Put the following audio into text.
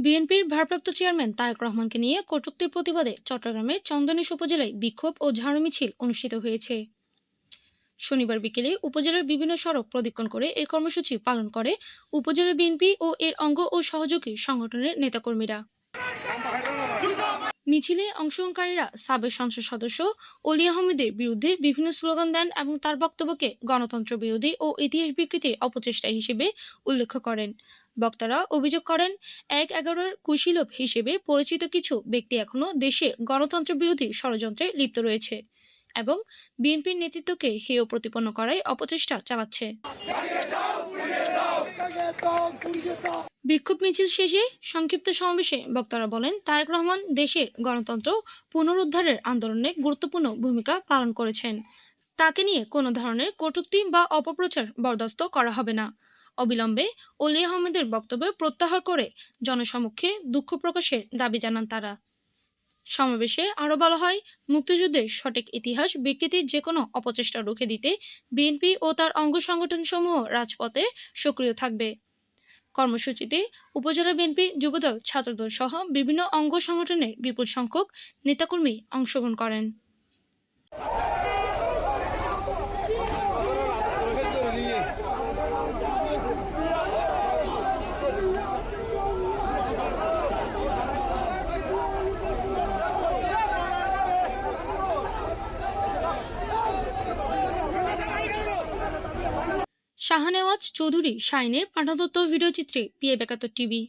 বিএনপির ভারপ্রাপ্ত চেয়ারম্যান তারেক রহমানকে নিয়ে কটূক্তির প্রতিবাদে চট্টগ্রামের চন্দনেশ উপজেলায় বিক্ষোভ ও ঝাড়ু মিছিল অনুষ্ঠিত হয়েছে। শনিবার বিকেলে উপজেলার বিভিন্ন সড়ক প্রদক্ষিণ করে এই কর্মসূচি পালন করে উপজেলা বিএনপি ও এর অঙ্গ ও সহযোগী সংগঠনের নেতাকর্মীরা। মিছিলে অংশগ্রহণকারীরা সাবেক সংসদ সদস্য অলি আহমেদের বিরুদ্ধে বিভিন্ন স্লোগান দেন এবং তার বক্তব্যকে গণতন্ত্র বিরোধী ও ইতিহাস বিকৃতির অপচেষ্টা হিসেবে উল্লেখ করেন। বক্তারা অভিযোগ করেন, ১/১১-র কুশীলব হিসেবে পরিচিত কিছু ব্যক্তি এখনও দেশে গণতন্ত্র বিরোধী ষড়যন্ত্রে লিপ্ত রয়েছে এবং বিএনপির নেতৃত্বকে হেয় প্রতিপন্ন করায় অপচেষ্টা চালাচ্ছে। বিক্ষোভ মিছিল শেষে সংক্ষিপ্ত সমাবেশে বক্তারা বলেন, তারেক রহমান দেশের গণতন্ত্র পুনরুদ্ধারের আন্দোলনে গুরুত্বপূর্ণ ভূমিকা পালন করেছেন। তাকে নিয়ে কোনো ধরনের কটূক্তি বা অপপ্রচার বরদাস্ত করা হবে না। অবিলম্বে অলি আহমেদের বক্তব্য প্রত্যাহার করে জনসমক্ষে দুঃখ প্রকাশের দাবি জানান তারা। সমাবেশে আরও বলা হয়, মুক্তিযুদ্ধের সঠিক ইতিহাস বিকৃতির যে কোনো অপচেষ্টা রুখে দিতে বিএনপি ও তার অঙ্গ সংগঠনসমূহ রাজপথে সক্রিয় থাকবে। কর্মসূচিতে উপজেলা বিএনপি, যুবদল, ছাত্রদল সহ বিভিন্ন অঙ্গ সংগঠনের বিপুল সংখ্যক নেতাকর্মী অংশগ্রহণ করেন। শাহনেওয়াজ চৌধুরী শাইনের পাঠাদত্ত ভিডিওচিত্রে PA ৭২ টিভি।